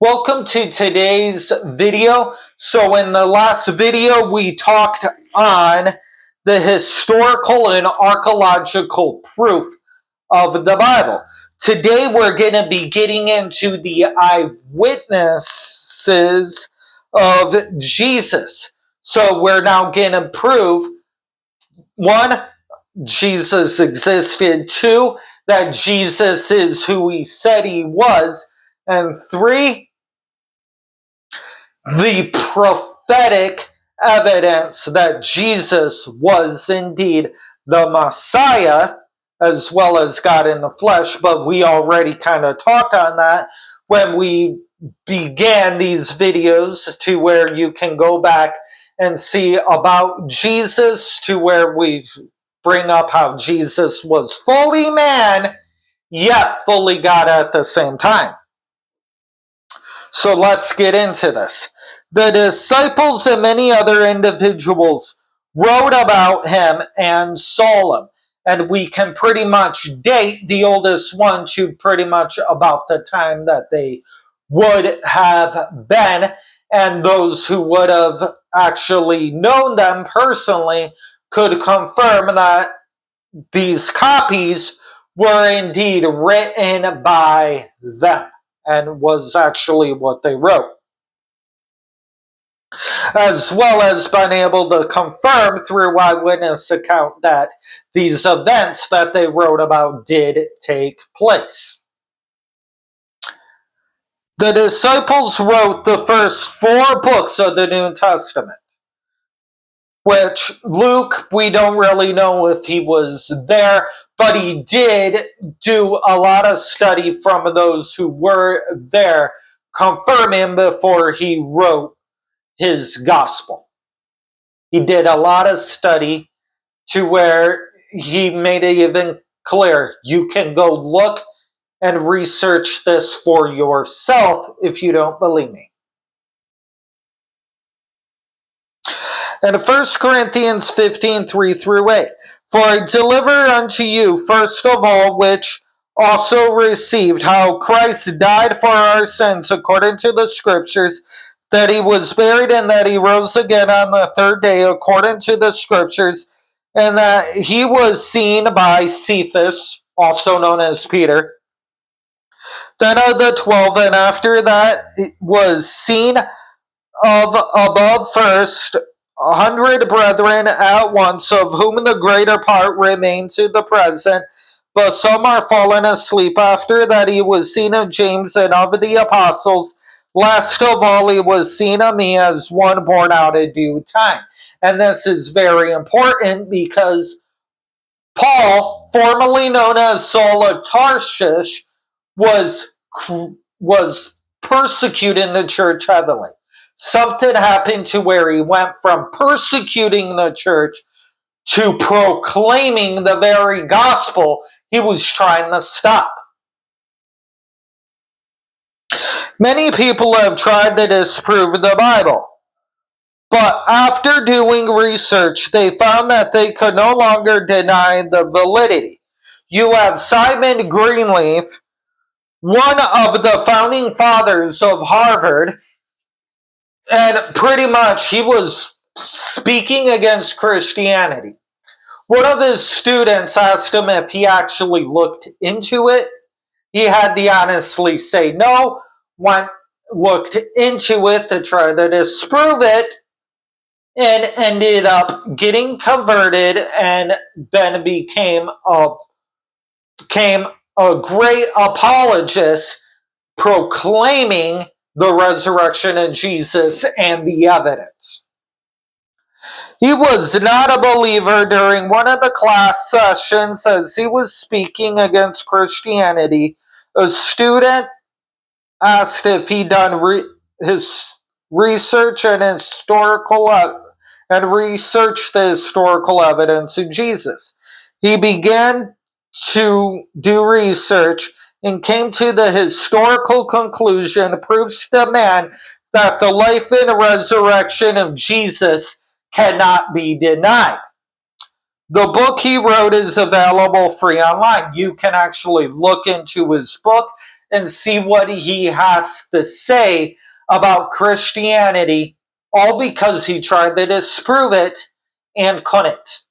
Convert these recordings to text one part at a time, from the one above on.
Welcome to today's video. So in the last video, we talked on the historical and archaeological proof of the Bible. Today, we're going to be getting into the eyewitnesses of Jesus. So we're now going to prove, one, Jesus existed, two, that Jesus is who he said he was, and three, the prophetic evidence that Jesus was indeed the Messiah, as well as God in the flesh. But we already kind of talked on that when we began these videos, to where you can go back and see about Jesus, to where we bring up how Jesus was fully man, yet fully God at the same time. So let's get into this. The disciples and many other individuals wrote about him and saw him. And we can pretty much date the oldest one to pretty much about the time that they would have been. And those who would have actually known them personally could confirm that these copies were indeed written by them and was actually what they wrote, as well as been able to confirm through eyewitness account that these events that they wrote about did take place. The disciples wrote the first 4 books of the New Testament, which Luke, we don't really know if he was there, but he did do a lot of study from those who were there, confirming before he wrote his gospel. He did a lot of study to where he made it even clear. You can go look and research this for yourself if you don't believe me. And 1 Corinthians 15, 3 through 8. For I deliver unto you first of all, which also received, how Christ died for our sins according to the Scriptures, that he was buried, and that he rose again on the 3rd day according to the Scriptures, and that he was seen by Cephas, also known as Peter, then of the 12, and after that was seen of above first 100 brethren at once, of whom the greater part remain to the present, but some are fallen asleep. After that he was seen of James and of the apostles. Last of all he was seen of me, as one born out of due time. And this is very important because Paul, formerly known as Saul of Tarshish, was persecuting the church heavily. Something happened to where he went from persecuting the church to proclaiming the very gospel he was trying to stop. Many people have tried to disprove the Bible, but after doing research, they found that they could no longer deny the validity. You have Simon Greenleaf, one of the founding fathers of Harvard, and pretty much he was speaking against Christianity. One of his students asked him if he actually looked into it. He had to honestly say no, looked into it to try to disprove it, and ended up getting converted, and then became a great apologist, proclaiming the resurrection of Jesus and the evidence. He was not a believer during one of the class sessions as he was speaking against Christianity. A student asked if he'd done his research and researched the historical evidence of Jesus. He began to do research and came to the historical conclusion, proves to man that the life and resurrection of Jesus cannot be denied. The book he wrote is available free online. You can actually look into his book and see what he has to say about Christianity, all because he tried to disprove it and couldn't.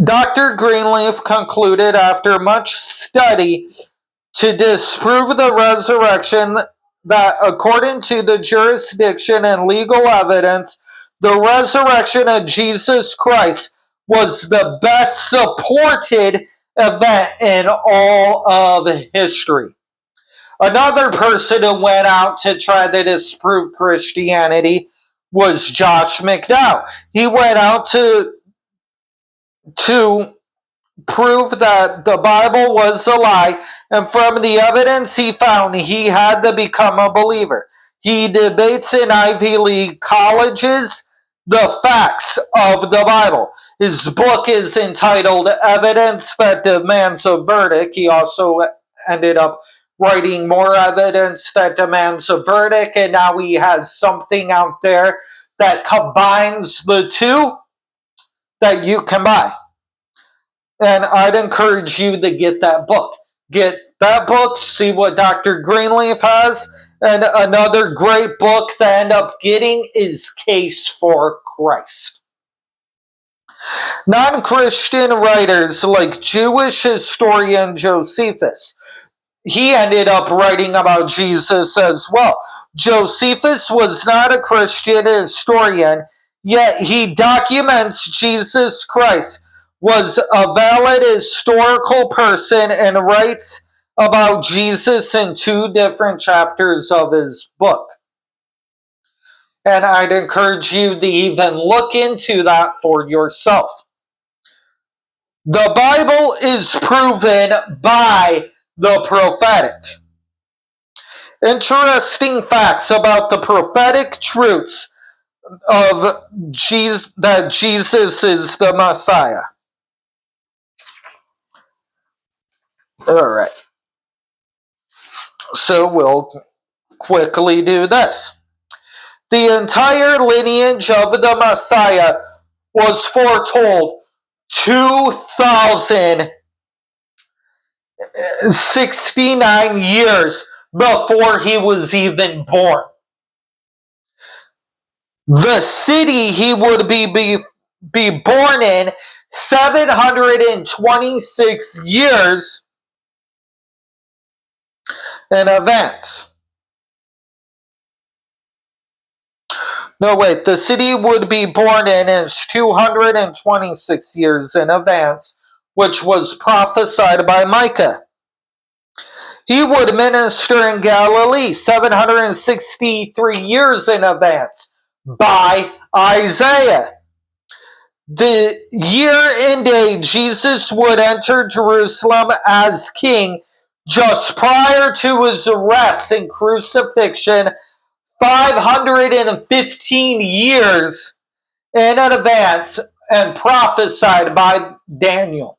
Dr. Greenleaf concluded after much study to disprove the resurrection that according to the jurisdiction and legal evidence, the resurrection of Jesus Christ was the best supported event in all of history. Another person who went out to try to disprove Christianity was Josh McDowell. He went out to prove that the Bible was a lie, and from the evidence he found, he had to become a believer. He debates in Ivy League colleges the facts of the Bible. His book is entitled Evidence That Demands a Verdict. He also ended up writing more evidence that demands a verdict, and now he has something out there that combines the two that you can buy. And I'd encourage you to get that book. Get that book, see what Dr. Greenleaf has, and another great book that I end up getting is Case for Christ. Non-Christian writers like Jewish historian Josephus, he ended up writing about Jesus as well. Josephus was not a Christian historian, yet he documents Jesus Christ was a valid historical person and writes about Jesus in 2 different chapters of his book. And I'd encourage you to even look into that for yourself. The Bible is proven by the prophetic. Interesting facts about the prophetic truths of Jesus, that Jesus is the Messiah. All right. So we'll quickly do this. The entire lineage of the Messiah was foretold 2,069 years before he was even born. The city he would be born in 726 years in advance. No, wait, the city would be born in is 226 years in advance, which was prophesied by Micah. He would minister in Galilee 763 years in advance by Isaiah. The year and day Jesus would enter Jerusalem as king just prior to his arrest and crucifixion 515 years in advance and prophesied by Daniel.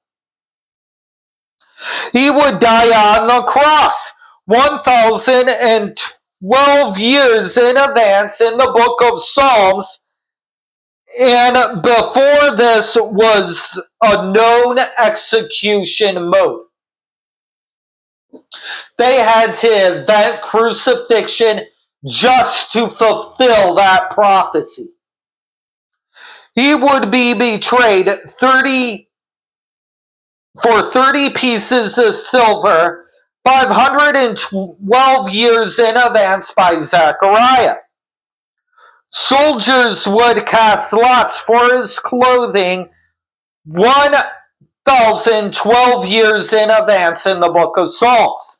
He would die on the cross 1,012 years in advance in the book of Psalms, and before this was a known execution mode. They had to invent crucifixion just to fulfill that prophecy. He would be betrayed 30 pieces of silver 512 years in advance by Zechariah. Soldiers would cast lots for his clothing 1,012 years in advance in the book of Psalms.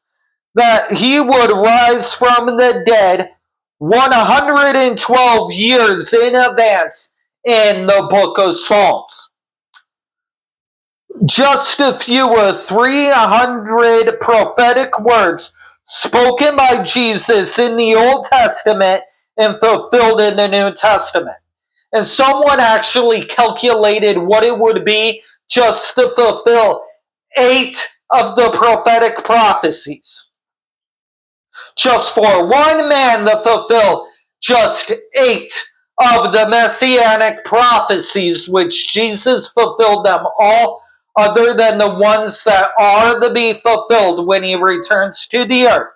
That he would rise from the dead 112 years in advance in the book of Psalms. Just a few of 300 prophetic words spoken by Jesus in the Old Testament and fulfilled in the New Testament. And someone actually calculated what it would be just to fulfill 8 of the prophetic prophecies. Just for one man to fulfill just 8 of the messianic prophecies, which Jesus fulfilled them all other than the ones that are to be fulfilled when he returns to the earth.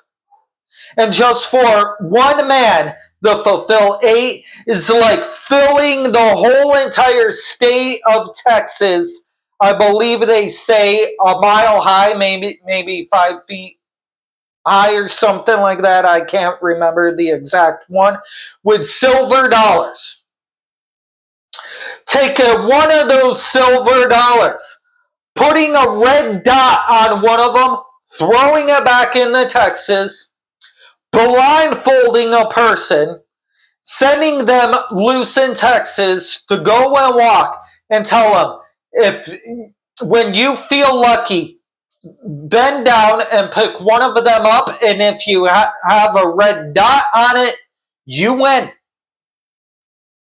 And just for one man to fulfill 8 is like filling the whole entire state of Texas. I believe they say a mile high, maybe 5 feet high or something like that. I can't remember the exact one. With silver dollars. Taking one of those silver dollars, putting a red dot on one of them, throwing it back into Texas, blindfolding a person, sending them loose in Texas to go and walk, and tell them, when you feel lucky, bend down and pick one of them up, and if you have a red dot on it, you win.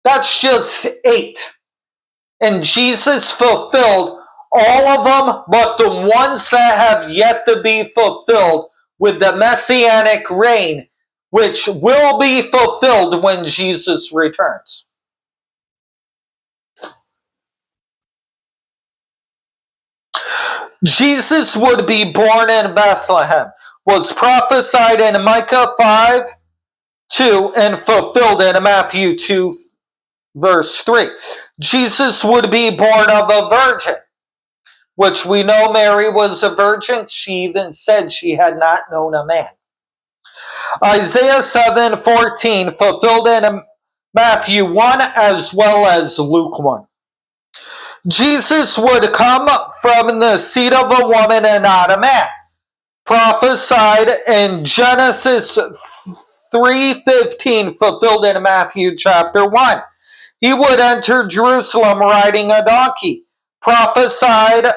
That's just 8. And Jesus fulfilled all of them, but the ones that have yet to be fulfilled with the Messianic reign, which will be fulfilled when Jesus returns. Jesus would be born in Bethlehem, was prophesied in Micah 5:2 and fulfilled in Matthew 2 verse 3. Jesus would be born of a virgin, which we know Mary was a virgin. She even said she had not known a man. Isaiah 7:14 fulfilled in Matthew 1 as well as Luke 1. Jesus would come from the seed of a woman and not a man. Prophesied in Genesis 3:15, fulfilled in Matthew chapter 1. He would enter Jerusalem riding a donkey. Prophesied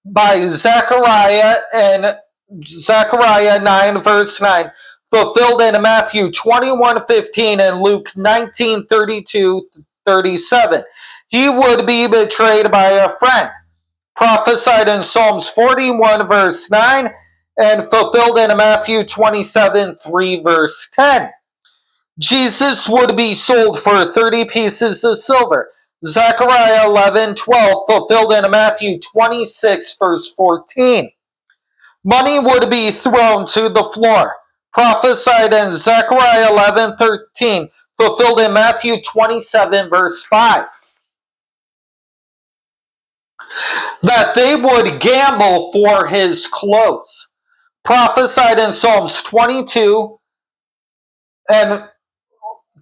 by Zechariah in Zechariah 9 verse 9. Fulfilled in Matthew 21:15 and Luke 19:32-37. He would be betrayed by a friend. Prophesied in Psalms 41 verse 9 and fulfilled in Matthew 27:3 verse 10. Jesus would be sold for 30 pieces of silver. Zechariah 11:12 fulfilled in Matthew 26 verse 14. Money would be thrown to the floor. Prophesied in Zechariah 11:13 fulfilled in Matthew 27 verse 5. That they would gamble for his clothes. Prophesied in Psalms 22 and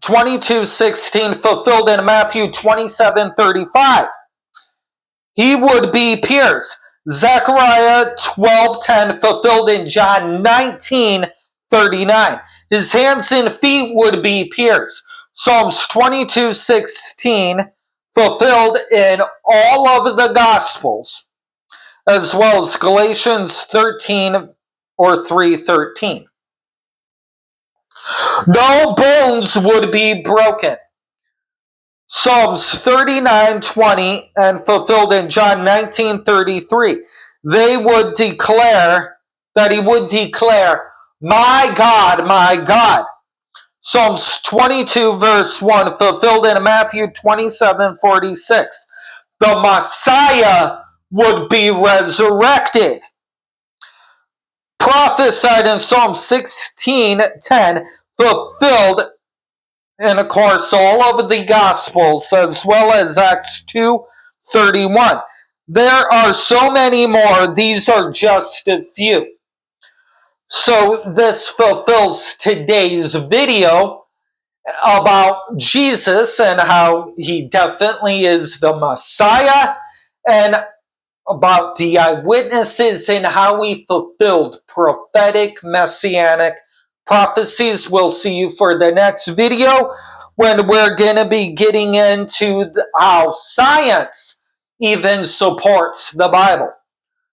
22:16 fulfilled in Matthew 27:35. He would be pierced. Zechariah 12:10 fulfilled in John 19:39. His hands and feet would be pierced. Psalms 22:16 fulfilled in all of the Gospels, as well as Galatians 13 or 3:13. No bones would be broken. Psalms 39:20 and fulfilled in John 19:33. They would declare that he would declare, my God. Psalms 22 verse 1 fulfilled in Matthew 27:46. The Messiah would be resurrected. Prophesied in Psalm 16:10, fulfilled in, of course, all of the Gospels, as well as Acts 2:31. There are so many more. These are just a few. So this fulfills today's video about Jesus and how he definitely is the Messiah, and about the eyewitnesses and how he fulfilled prophetic messianic prophecies. We'll see you for the next video when we're going to be getting into how science even supports the Bible.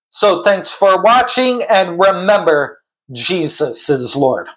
So thanks for watching, and remember, Jesus is Lord.